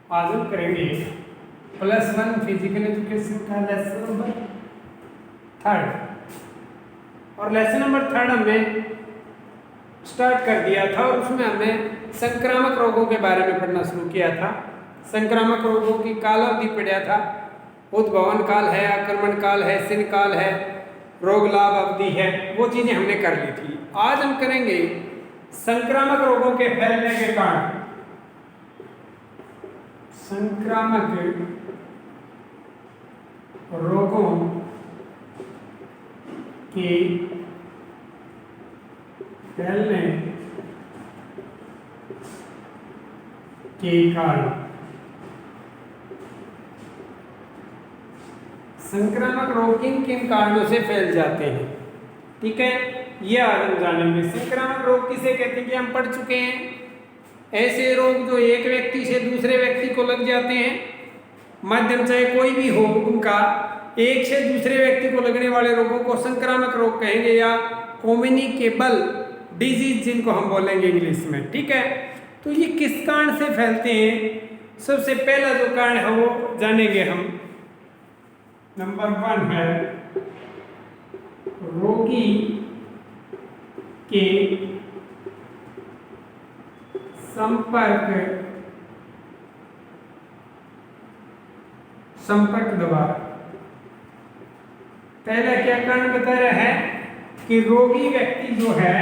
आज हम करेंगे +1 फिजिकल एजुकेशन का लेसन नंबर 3 और लेसन नंबर 3 हमने स्टार्ट कर दिया था और उसमें हमने संक्रामक रोगों के बारे में पढ़ना शुरू किया था। संक्रामक रोगों की कालावधि पढ़ा था। उद्भवन काल है, आक्रमण काल है, सिन काल है, रोग लाभ अवधि है, वो चीज़ें हमने कर ली थी। आज हम करेंगे संक्रामक रोगों के फैलने के कारण। संक्रामक रोगों के फैलने के कारण। संक्रामक रोग किन किन कारणों से फैल जाते हैं, ठीक है, ये आज हम जानेंगे। संक्रामक रोग किसे कहते हैं कि हम पढ़ चुके हैं। ऐसे रोग जो एक व्यक्ति से दूसरे व्यक्ति को लग जाते हैं, माध्यम चाहे कोई भी हो उनका, एक से दूसरे व्यक्ति को लगने वाले रोगों को संक्रामक रोग कहेंगे या कम्युनिकेबल डिजीज जिनको हम बोलेंगे इंग्लिश में, ठीक है। तो ये किस कारण से फैलते हैं, सबसे पहला जो कारण है वो जानेंगे हम। नंबर 1 है रोगी के संपर्क द्वारा। पहला क्या कारण बता रहा है कि रोगी व्यक्ति जो है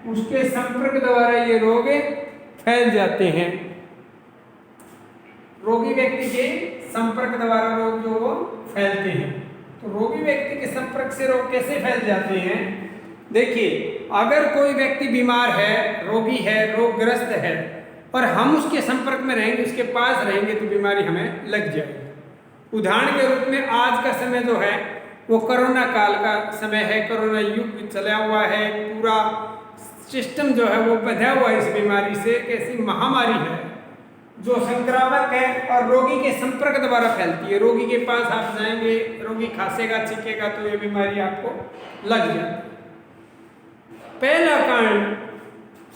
उसके संपर्क द्वारा ये रोग फैल जाते हैं। रोगी व्यक्ति के संपर्क द्वारा रोग जो वो फैलते हैं। तो रोगी व्यक्ति के संपर्क से रोग कैसे फैल जाते हैं, देखिए, अगर कोई व्यक्ति बीमार है, रोगी है, रोगग्रस्त है और हम उसके संपर्क में रहेंगे, उसके पास रहेंगे, तो बीमारी हमें लग जाएगी। उदाहरण के रूप में आज का समय जो है वो कोरोना काल का समय है। कोरोना युग चला हुआ है, पूरा सिस्टम जो है वो बंधा हुआ है इस बीमारी से। एक ऐसी महामारी है जो संक्रामक है और रोगी के संपर्क द्वारा फैलती है। रोगी के पास आप जाएंगे, रोगी खांसेगा, छींकेगा तो ये बीमारी आपको लग जाएगी। पहला कारण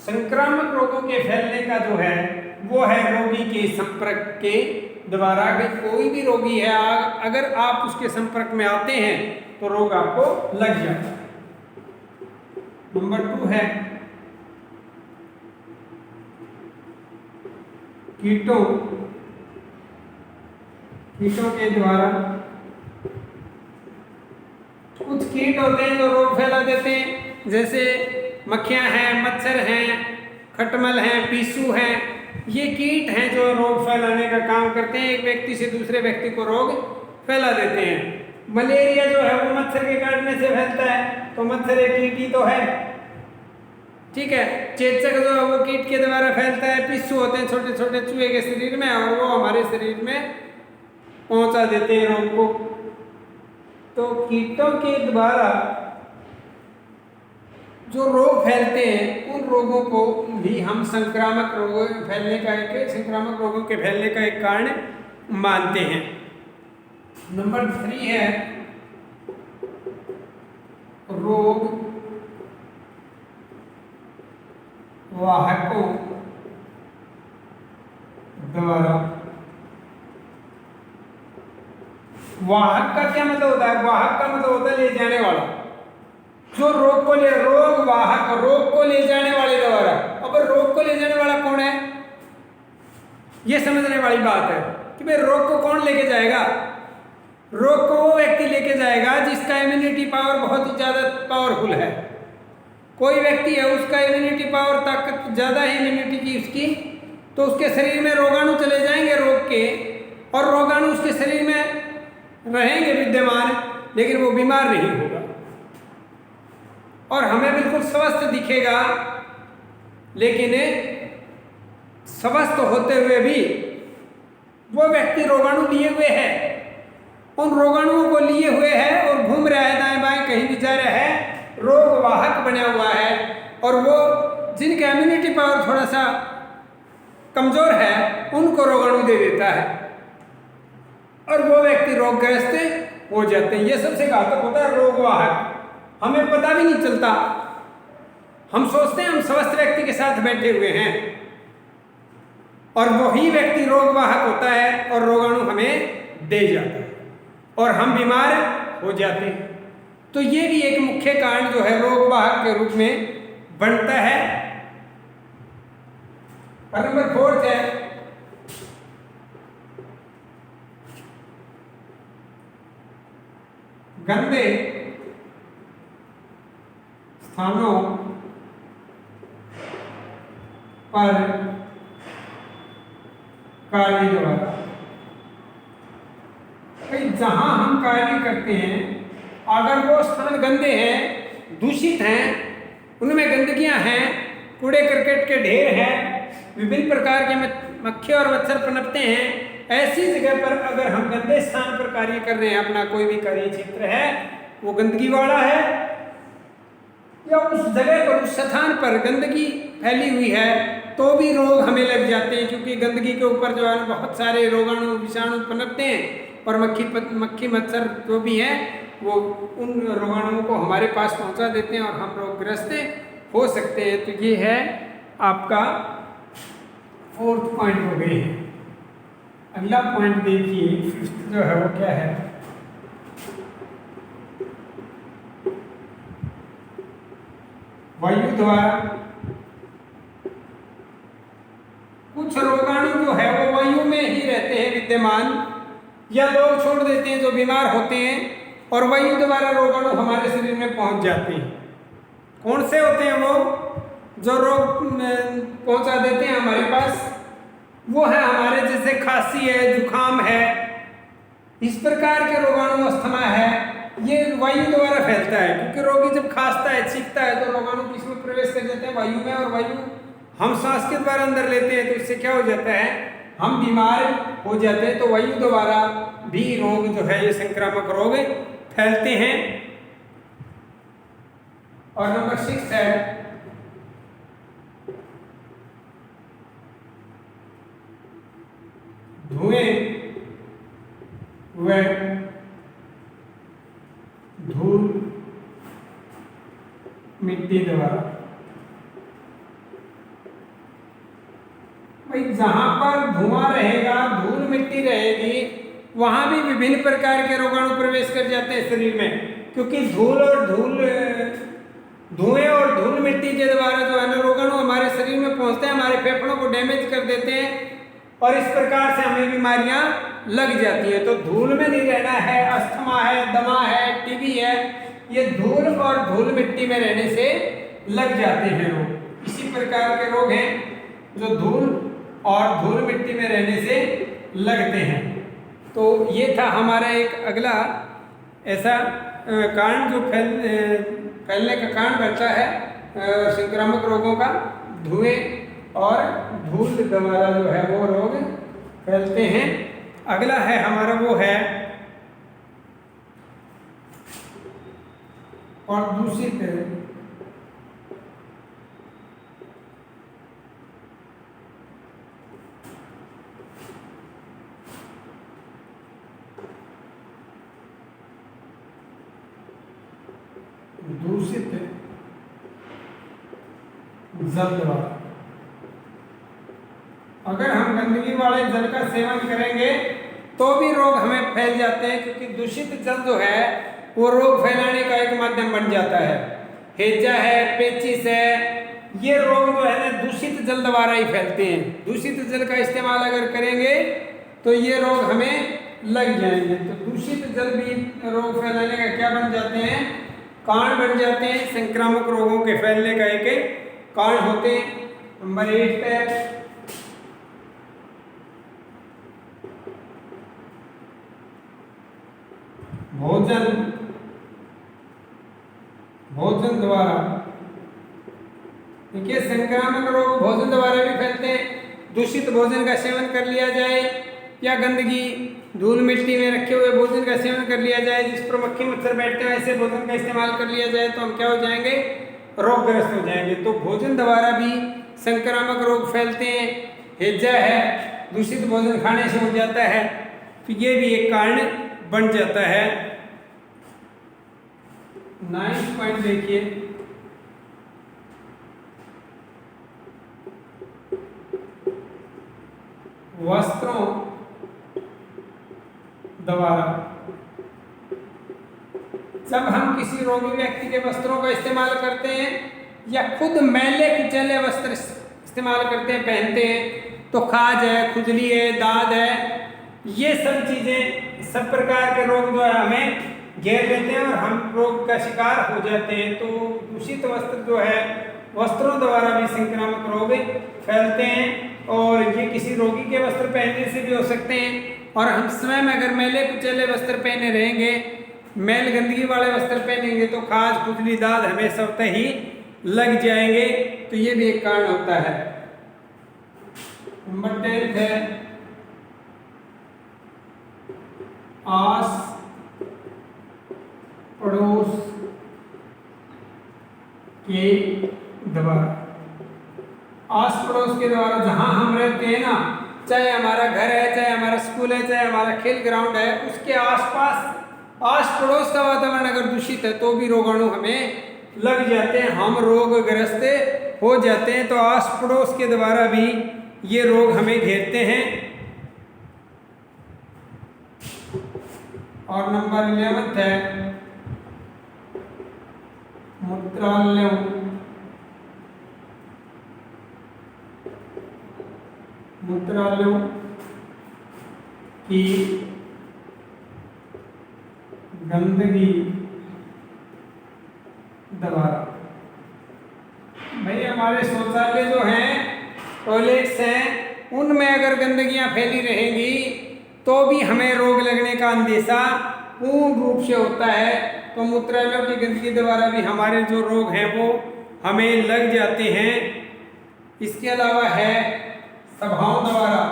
संक्रामक रोगों के फैलने का जो है वो है रोगी के संपर्क के द्वारा। अगर कोई भी रोगी है, अगर आप उसके संपर्क में आते हैं तो रोग आपको लग जाता है। नंबर 2 है कीटों के द्वारा। कुछ कीट होते हैं जो रोग फैला देते हैं, जैसे मक्खियां हैं, मच्छर हैं, खटमल हैं, पीसू हैं। ये कीट हैं जो रोग फैलाने का काम करते हैं, एक व्यक्ति से दूसरे व्यक्ति को रोग फैला देते हैं। मलेरिया जो है वो मच्छर के काटने से फैलता है, तो मच्छर एक कीट ही तो है, ठीक है। चेचक जो है वो कीट के द्वारा फैलता है। पिस्सू होते हैं छोटे छोटे चूहे के शरीर में और वो हमारे शरीर में पहुंचा देते हैं रोग को। तो कीटों के द्वारा जो रोग फैलते हैं उन रोगों को भी हम संक्रामक रोगों के फैलने का एक कारण मानते हैं। नंबर 3 है रोग वाहकों द्वारा। वाहक का क्या मतलब होता है? वाहक का मतलब होता है ले जाने वाला। जो रोग को ले जाने वाले द्वारा। अब रोग को ले जाने वाला कौन है, ये समझने वाली बात है कि भाई रोग को कौन लेके जाएगा। रोग को वो व्यक्ति लेके जाएगा जिसका इम्यूनिटी पावर बहुत ही ज़्यादा पावरफुल है। कोई व्यक्ति है, उसका इम्यूनिटी पावर, ताकत ज़्यादा है इम्यूनिटी की उसकी, तो उसके शरीर में रोगाणु चले जाएंगे रोग के, और रोगाणु उसके शरीर में रहेंगे विद्यमान, लेकिन वो बीमार नहीं होगा और हमें बिल्कुल स्वस्थ दिखेगा। लेकिन स्वस्थ होते हुए भी वो व्यक्ति रोगाणु लिए हुए है, उन रोगाणुओं को लिए हुए है और घूम रहा है दाएं बाएं, कहीं भी जा रहा है, रोग वाहक बना हुआ है। और वो जिनका इम्यूनिटी पावर थोड़ा सा कमजोर है उनको रोगाणु दे देता है और वो व्यक्ति रोगग्रस्त हो जाते हैं। ये सबसे घातक होता है रोग वाहक। हमें पता भी नहीं चलता, हम सोचते हैं हम स्वस्थ व्यक्ति के साथ बैठे हुए हैं, और वही व्यक्ति रोगवाहक होता है और रोगाणु हमें दे जाता है और हम बीमार हो जाते हैं। तो ये भी एक मुख्य कारण जो है रोगवाहक के रूप में बनता है। और नंबर 4 है गंदे स्थानों पर कार्य द्वारा। जहां हम कार्य करते हैं अगर वो स्थान गंदे हैं, दूषित हैं, उनमें गंदगियां हैं, कूड़े करकट के ढेर हैं, विभिन्न प्रकार के मक्खी और मच्छर पनपते हैं, ऐसी जगह पर अगर हम गंदे स्थान पर कार्य कर रहे हैं, अपना कोई भी कार्य क्षेत्र है वो गंदगी वाला है, या उस जगह पर उस स्थान पर गंदगी फैली हुई है तो भी रोग हमें लग जाते हैं, क्योंकि गंदगी के ऊपर जो है बहुत सारे रोगाणु विषाणु पनपते हैं और मक्खी मच्छर जो भी हैं वो उन रोगाणुओं को हमारे पास पहुंचा देते हैं और हम रोगग्रस्त हो सकते हैं। तो ये है आपका 4th पॉइंट हो गई है। अगला पॉइंट देखिए 5th जो है वो क्या है। वायु द्वारा कुछ रोगाणु जो है वो वायु में ही रहते हैं विद्यमान, या लोग छोड़ देते हैं जो बीमार होते हैं और वायु द्वारा रोगाणु हमारे शरीर में पहुंच जाते हैं। कौन से होते हैं वो जो रोग पहुंचा देते हैं हमारे पास? वो है हमारे जैसे खांसी है, जुकाम है, इस प्रकार के रोगाणु, अस्थमा है, ये वायु द्वारा फैलता है। क्योंकि रोगी जब खांसता है, छींकता है तो रोगाणु किसमें प्रवेश कर जाते हैं? वायु में, और वायु हम सांस के द्वारा अंदर लेते हैं तो इससे क्या हो जाता है? हम बीमार हो जाते हैं। तो वायु द्वारा भी रोग जो है ये संक्रामक रोग फैलते हैं। और नंबर 6 है धुएं व धूल मिट्टी द्वारा। भाई जहां पर धुआं रहेगा, धूल मिट्टी रहेगी, वहां भी विभिन्न प्रकार के रोगाणु प्रवेश कर जाते हैं शरीर में। क्योंकि धुएं और धूल मिट्टी के द्वारा जो है ना रोगाणु हमारे शरीर में पहुंचते हैं, हमारे फेफड़ों को डैमेज कर देते हैं और इस प्रकार से हमें बीमारियां लग जाती है। तो धूल में नहीं रहना है, अस्थमा है, दमा है, टीबी है, ये धूल और धूल मिट्टी में रहने से लग जाते हैं रोग। इसी प्रकार के रोग हैं जो धूल और धूल मिट्टी में रहने से लगते हैं। तो ये था हमारा एक अगला ऐसा कारण जो फैलने का कारण बनता है संक्रामक रोगों का। धुएं और धूल द्वारा जो है वो रोग फैलते हैं। अगला है हमारा वो है और दूषित जल द्वारा। अगर हम गंदगी वाले जल का सेवन करेंगे तो भी रोग हमें फैल जाते हैं, क्योंकि दूषित जल जो है वो रोग फैलाने का एक माध्यम बन जाता है। हैजा है, पेचिस है, ये रोग जो है ना दूषित जल द्वारा ही फैलते हैं। दूषित जल का इस्तेमाल अगर करेंगे तो ये रोग हमें लग जाएंगे। तो दूषित जल भी रोग फैलाने का क्या बन जाते हैं? कारण बन जाते हैं। संक्रामक रोगों के फैलने का एक कारण होते हैं। नंबर 8 है भोजन द्वारा। देखिए संक्रामक रोग भोजन द्वारा भी फैलते हैं। दूषित भोजन का सेवन कर लिया जाए या गंदगी धूल मिट्टी में रखे हुए भोजन का सेवन कर लिया जाए, जिस पर मक्खी मच्छर बैठते हैं, ऐसे भोजन का इस्तेमाल कर लिया जाए तो हम क्या हो जाएंगे? रोगग्रस्त हो जाएंगे। तो भोजन द्वारा भी संक्रामक रोग फैलते हैं। हैजा है, दूषित भोजन खाने से हो जाता है, तो ये भी एक कारण बन जाता है। 9 पॉइंट देखिए, वस्त्रों द्वारा। जब हम किसी रोगी व्यक्ति के वस्त्रों का इस्तेमाल करते हैं या खुद मैले कुचैले वस्त्र इस्तेमाल करते हैं, पहनते हैं, तो खाज है, खुजली है, दाद है, ये सब चीज़ें, सब प्रकार के रोग जो है हमें घेर लेते हैं और हम रोग का शिकार हो जाते हैं। तो दूषित वस्त्र जो है, वस्त्रों द्वारा भी संक्रामक रोग फैलते हैं और ये किसी रोगी के वस्त्र पहनने से भी हो सकते हैं। और हम स्वयं अगर मैले कुचैले वस्त्र पहने रहेंगे, मैल गंदगी वाले वस्त्र पहनेंगे, तो खाज, खुजली, दाद हमें स्वतः ही लग जाएंगे। तो ये भी एक कारण होता है। नंबर 10 है आस पड़ोस के द्वारा। आस पड़ोस के द्वारा जहां हम रहते हैं ना, चाहे हमारा घर है, चाहे हमारा स्कूल है, चाहे हमारा खेल ग्राउंड है, उसके आसपास आस पड़ोस का वातावरण अगर दूषित है तो भी रोगाणु हमें लग जाते हैं, हम रोगग्रस्त हो जाते हैं। तो आस पड़ोस के द्वारा भी ये रोग हमें घेरते हैं। और नंबर 11 है मूत्रालयों की गंदगी द्वारा। भाई हमारे शौचालय जो हैं, टॉयलेट्स हैं, उनमें अगर गंदगियां फैली रहेंगी तो भी हमें रोग लगने का अंदेशा पूर्ण रूप से होता है। तो मूत्रालयों की गंदगी द्वारा भी हमारे जो रोग हैं वो हमें लग जाते हैं। इसके अलावा है सभाओं द्वारा।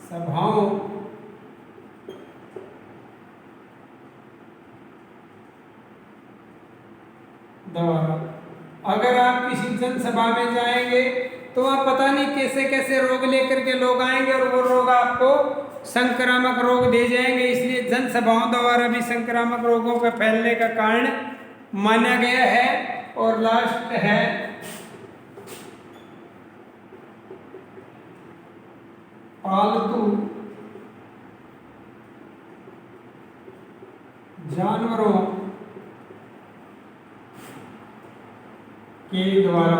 सभाओं द्वारा अगर आप किसी जनसभा में जाएंगे तो आप पता नहीं कैसे कैसे रोग लेकर के लोग आएंगे और वो रोग आपको संक्रामक रोग दे जाएंगे। इसलिए जनसभाओं द्वारा भी संक्रामक रोगों के फैलने का कारण माना गया है। और लास्ट है पालतू जानवरों के द्वारा।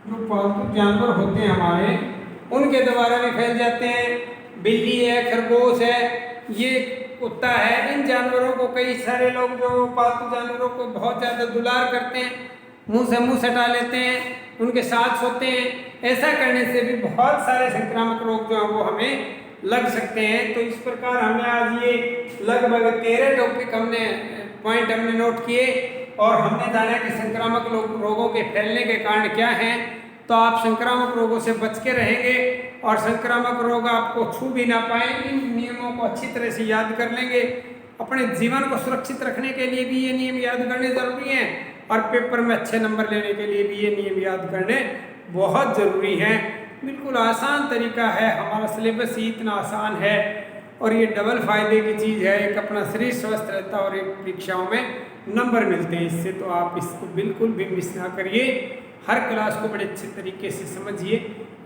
जो पालतू जानवर होते हैं हमारे, उनके द्वारा भी फैल जाते हैं। बिल्ली है, खरगोश है, ये कुत्ता है, इन जानवरों को कई सारे लोग जो पालतू जानवरों को बहुत ज़्यादा दुलार करते हैं, मुंह से मुंह सटा लेते हैं, उनके साथ सोते हैं। ऐसा करने से भी बहुत सारे संक्रामक रोग जो हैं वो हमें लग सकते हैं। तो इस प्रकार हमने आज ये लगभग 13 टॉपिक पॉइंट हमने नोट किए और हमने जाना कि संक्रामक रोगों के फैलने के कारण क्या हैं। तो आप संक्रामक रोगों से बच के रहेंगे और संक्रामक रोग आपको छू भी ना पाए। इन नियमों को अच्छी तरह से याद कर लेंगे। अपने जीवन को सुरक्षित रखने के लिए भी ये नियम याद करने ज़रूरी हैं और पेपर में अच्छे नंबर लेने के लिए भी ये नियम याद करने बहुत ज़रूरी हैं। बिल्कुल आसान तरीका है, हमारा सिलेबस ही इतना आसान है और ये डबल फायदे की चीज़ है। एक अपना शरीर स्वस्थ रहता है और एक परीक्षाओं में नंबर मिलते हैं इससे। तो आप इसको बिल्कुल भी मिस ना करिए, हर क्लास को बड़े अच्छे तरीके से समझिए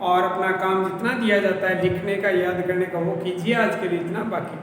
और अपना काम जितना दिया जाता है लिखने का, याद करने का, वो कीजिए। आज के लिए इतना, बाकी